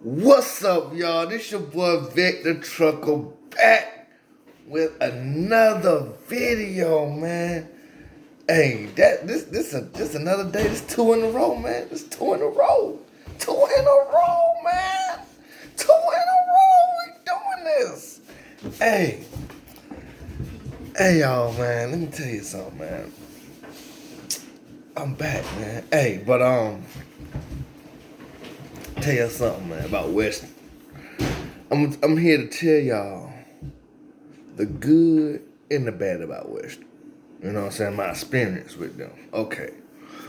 What's up, y'all? This your boy Vic the Trucker back with another video, man. Hey, this another day. This two in a row, man. This two in a row. Two in a row, man. Two in a row. We doing this. Hey, y'all, man. Let me tell you something, man. I'm back, man. Hey, but tell you something, man, about Western. I'm here to tell y'all the good and the bad about Western. You know what I'm saying? My experience with them. Okay.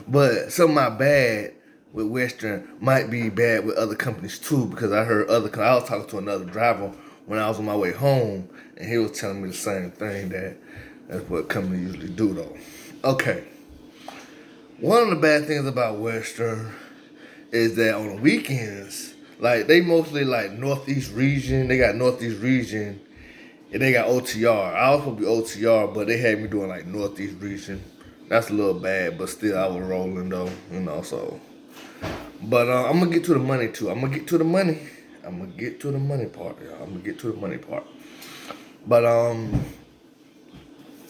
But some of my bad with Western might be bad with other companies too, because I heard I was talking to another driver when I was on my way home, and he was telling me the same thing, that's what companies usually do though. Okay. One of the bad things about Western is that on the weekends, like they mostly like Northeast region. They got Northeast region and they got OTR. I was supposed to be OTR, but they had me doing like Northeast region. That's a little bad, but still I was rolling though, so. But I'm gonna get to the money too. I'm gonna get to the money. I'm gonna get to the money part, y'all. I'm gonna get to the money part. But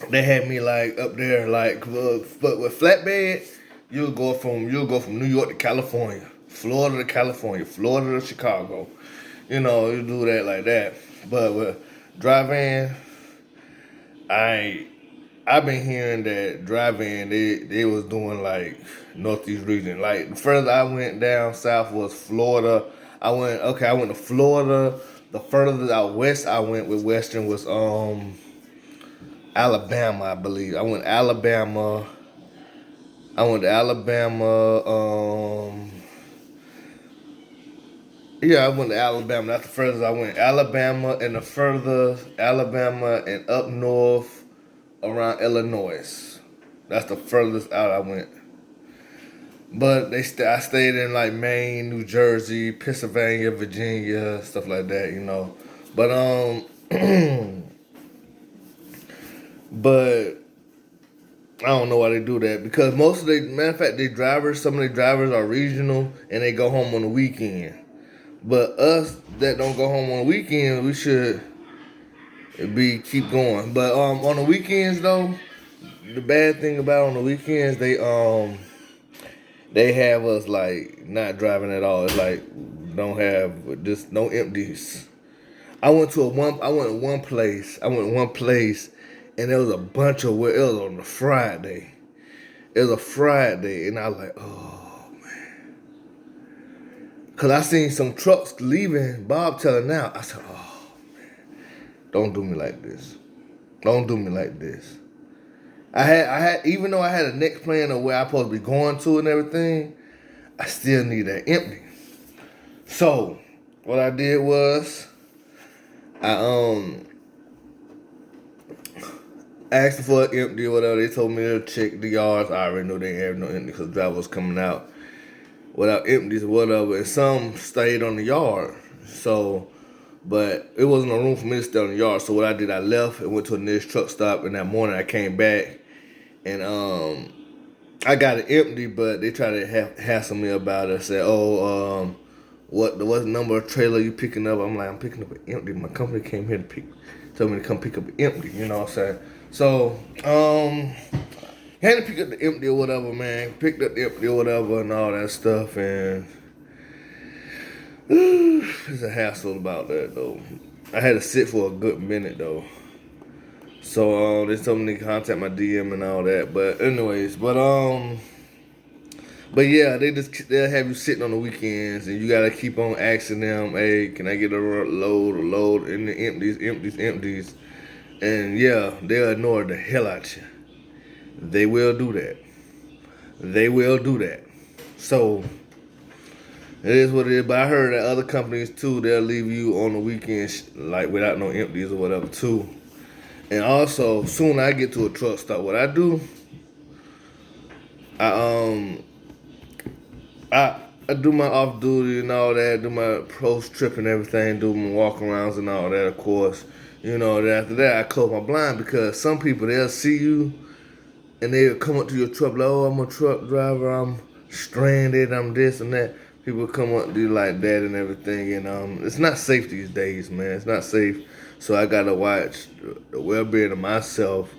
they had me like up there, like, but with flatbed, you'll go from New York to California, Florida to California, Florida to Chicago. You do that like that. But with drive-in, I've been hearing that drive-in they was doing like Northeast region. Like the further I went down south was Florida. I went to Florida. The further out west I went with Western was Alabama, I believe. I went to Alabama. Yeah, I went to Alabama. That's the furthest I went. Alabama and the further Alabama and up north around Illinois. That's the furthest out I went. But I stayed in like Maine, New Jersey, Pennsylvania, Virginia, stuff like that, But but I don't know why they do that, because matter of fact, some of the drivers are regional and they go home on the weekend. But us that don't go home on the weekend, we should keep going. But on the weekends though, the bad thing about on the weekends, they have us like not driving at all. It's like don't have just no empties. I went to one place, and there was a bunch of, it was on a Friday. It was a Friday, and I was like, oh man. Cause I seen some trucks leaving, Bob telling now. I said, oh man, don't do me like this. Don't do me like this. I had, even though I had a next plan of where I supposed to be going to and everything, I still need that empty. So, what I did was, I asked for an empty or whatever. They told me to check the yards. I already know they ain't have no empty because drivers was coming out without empties or whatever. And some stayed on the yard. So, but it wasn't no room for me to stay on the yard. So what I did, I left and went to the nearest truck stop. And that morning I came back and I got it empty, but they tried to hassle me about it. Said, oh, what number of trailer you picking up? I'm like, I'm picking up an empty. My company came here to told me to come pick up an empty. You know what I'm saying? So, had to pick up the empty or whatever, man. Picked up the empty or whatever and all that stuff, and it's a hassle about that though. I had to sit for a good minute though. So they told me to contact my DM and all that. But anyways, but yeah, they'll have you sitting on the weekends, and you gotta keep on asking them, hey, can I get a load, and the empties. And yeah, they'll ignore the hell out you. They will do that. So, it is what it is. But I heard that other companies too, they'll leave you on the weekends like without no empties or whatever too. And also, soon I get to a truck stop, what I do, I do my off duty and all that, do my post trip and everything, do my walk arounds and all that, of course. Then after that, I close my blind, because some people, they'll see you and they'll come up to your truck like, oh, I'm a truck driver, I'm stranded, I'm this and that. People come up to you like that and everything, and it's not safe these days, man. It's not safe. So I gotta watch the well-being of myself.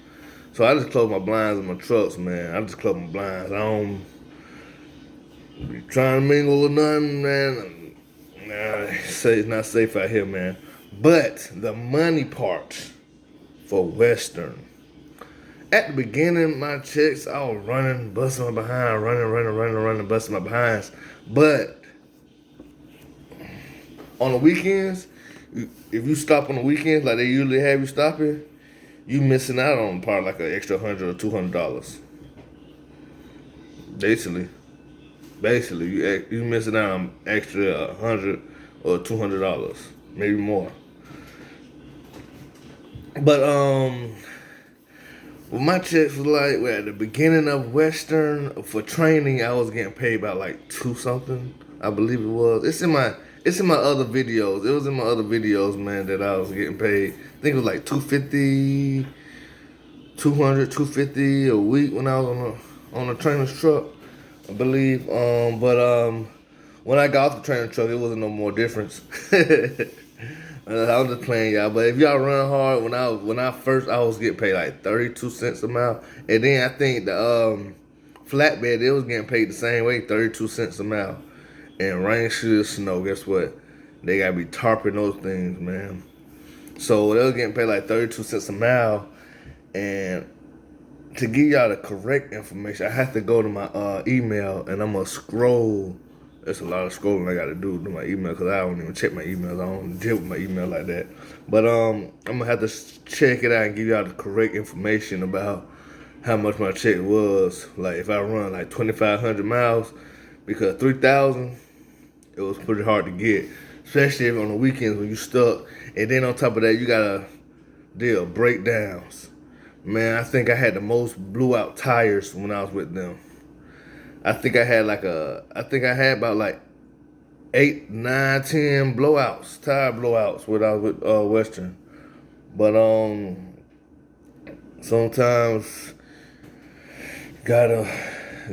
So I just close my blinds in my trucks, man. I just close my blinds. I don't be trying to mingle or nothing, man. Nah, say it's not safe out here, man. But the money part for Western. At the beginning, my checks, I was running, busting my behind, running, busting my behinds. But on the weekends, if you stop on the weekends like they usually have you stopping, you missing out on probably like an extra $100 or $200. Basically, you missing out on extra $100 or $200, maybe more. But well, my checks was like well, at the beginning of Western for training. I was getting paid about like two something, I believe it was. It's in my other videos. It was in my other videos, man, that I was getting paid. I think it was like 250, 200, 250 a week when I was on a trainer's truck, I believe. But when I got off the training truck, it wasn't no more difference. I'm just playing y'all, but if y'all run hard, when I was getting paid like 32 cents a mile, and then I think the flatbed they was getting paid the same way, 32 cents a mile. And rain, shit, snow, guess what? They gotta be tarping those things, man. So they was getting paid like 32 cents a mile, and to give y'all the correct information, I have to go to my email and I'm gonna scroll. There's a lot of scrolling I gotta do to my email because I don't even check my emails. I don't deal with my email like that. But I'm gonna have to check it out and give y'all the correct information about how much my check was. Like if I run like 2,500 miles, because 3,000 it was pretty hard to get, especially if on the weekends when you stuck. And then on top of that, you gotta deal breakdowns. Man, I think I had the most blew out tires when I was with them. I think I had about like 8, 9, 10 blowouts, tire blowouts when I was with Western. But sometimes gotta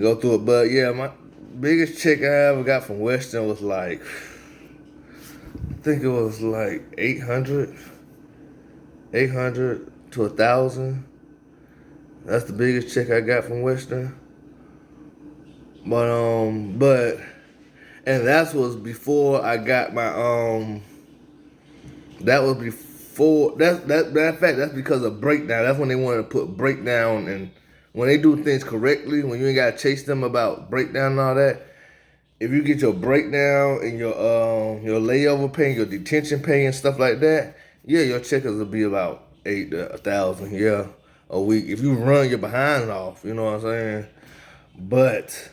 go through it. But yeah, my biggest check I ever got from Western was like, I think it was like 800 to 1,000. That's the biggest check I got from Western. But and that was before I got my that was before that matter of fact, that's because of breakdown. That's when they wanted to put breakdown, and when they do things correctly, when you ain't gotta chase them about breakdown and all that, if you get your breakdown and your layover pay, your detention pay and stuff like that, yeah, your checkers will be about 8 to 1,000, yeah, a week. If you run your behind off, you know what I'm saying? But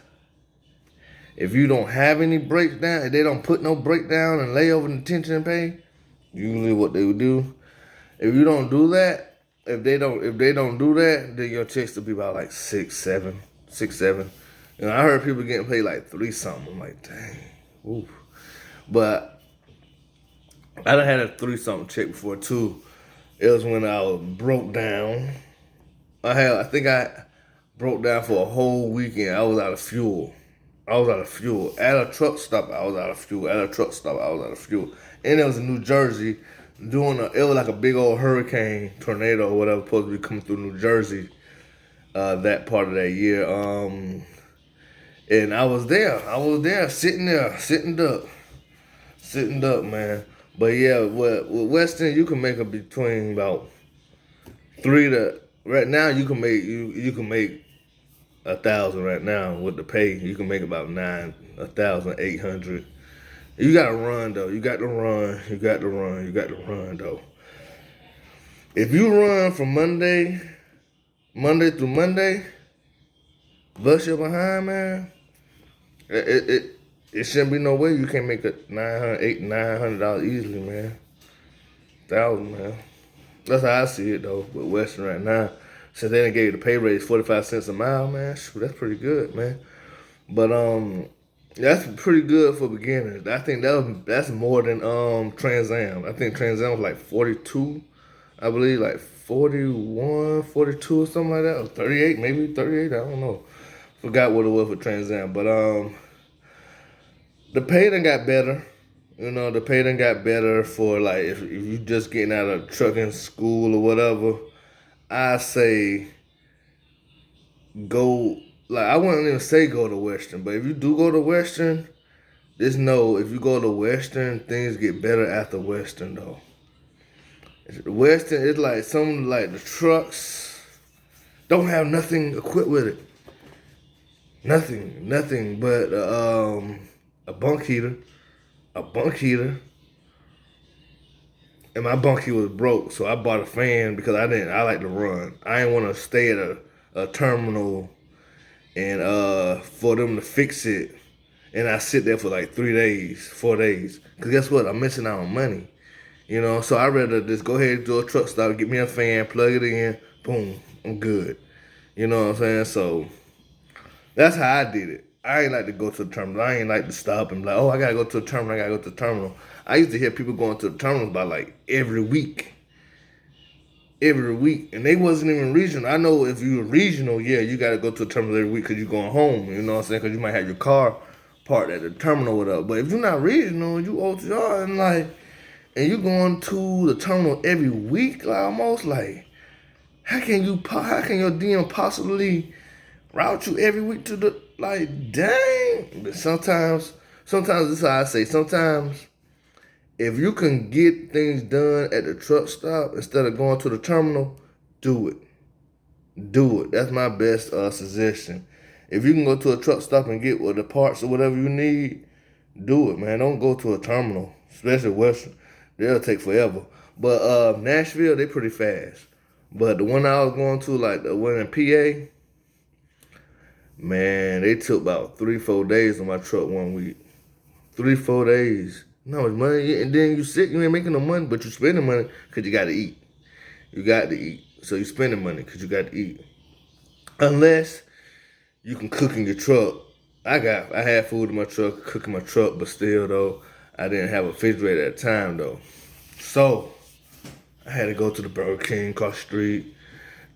if you don't have any breakdown, if they don't put no breakdown and layover and detention pay, usually what they would do, if you don't do that, if they don't do that, then your checks will be about like 6, 7, 6, 7. You know, I heard people getting paid like 3 something. I'm like, dang, oof. But I done had a 3 something check before too. It was when I was broke down. I think I broke down for a whole weekend. I was out of fuel. At a truck stop, I was out of fuel. At a truck stop, I was out of fuel. And it was in New Jersey. It was like a big old hurricane, tornado, or whatever, supposed to be coming through New Jersey that part of that year. And I was there, sitting duck, man. But yeah, with Western, you can make between about 3 to right now. You can make 1,000 right now with the pay. You can make about 1,800. You gotta run though. You got to run. You got to run. You got to run though. If you run from Monday through Monday, bust your behind, man. It shouldn't be no way you can't make it $900 easily, man. 1,000, man. That's how I see it though with Western right now. Since they done gave you the pay raise 45 cents a mile, man, that's pretty good, man. But that's pretty good for beginners. I think that's more than Trans Am. I think Trans Am was like 42, I believe, like 41, 42 or something like that, or 38, maybe 38. I don't know. Forgot what it was for Trans Am, but The pay done got better. You know, the pay done got better for like if you just getting out of trucking school or whatever. I say go, like I wouldn't even say go to Western, but if you do go to Western, just know if you go to Western, things get better after Western though. Western is like some like the trucks don't have nothing equipped with it. Nothing but a bunk heater, a bunk heater, and my bunk heater was broke, so I bought a fan because I like to run. I didn't want to stay at a terminal and for them to fix it, and I sit there for like 3 days, 4 days. Cause guess what? I'm missing out on money. You know, so I'd rather just go ahead and do a truck stop, get me a fan, plug it in, boom, I'm good. You know what I'm saying? So that's how I did it. I ain't like to go to the terminal. I ain't like to stop and be like, oh, I gotta go to the terminal. I gotta go to the terminal. I used to hear people going to the terminals by like every week, and they wasn't even regional. I know if you're regional, yeah, you gotta go to the terminal every week because you're going home. You know what I'm saying? Because you might have your car parked at the terminal or whatever. But if you're not regional, you OTR and like, and you going to the terminal every week, like almost like, how can your DM possibly route you every week to the like dang? But sometimes this is how I say. Sometimes if you can get things done at the truck stop instead of going to the terminal, do it. Do it. That's my best suggestion. If you can go to a truck stop and get the parts or whatever you need, do it, man. Don't go to a terminal, especially Western. They'll take forever. But Nashville, they pretty fast. But the one I was going to, like the one in PA, man, they took about 3, 4 days on my truck one week. 3, 4 days. No, it's money. And then you sick, you ain't making no money, but you spending money because you got to eat. You got to eat. So you spending money because you got to eat. Unless you can cook in your truck. I had food in my truck, cook in my truck, but still though, I didn't have a refrigerator at the time though. So I had to go to the Burger King across the street,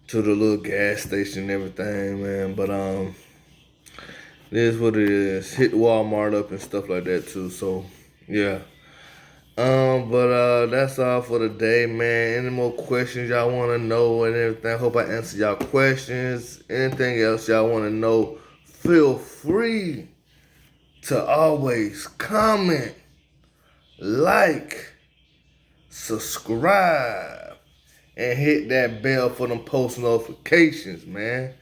to the little gas station and everything, man. But it is what it is. Hit Walmart up and stuff like that too. So yeah. But that's all for today, man. Any more questions y'all want to know and everything? Hope I answered y'all questions. Anything else y'all want to know? Feel free to always comment, like, subscribe, and hit that bell for them post notifications, man.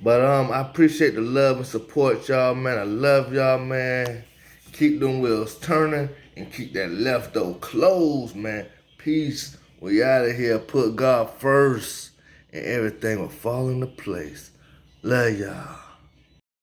But I appreciate the love and support, y'all, man. I love y'all, man. Keep them wheels turning and keep that left door closed, man. Peace. We out of here. Put God first, and everything will fall into place. Love y'all.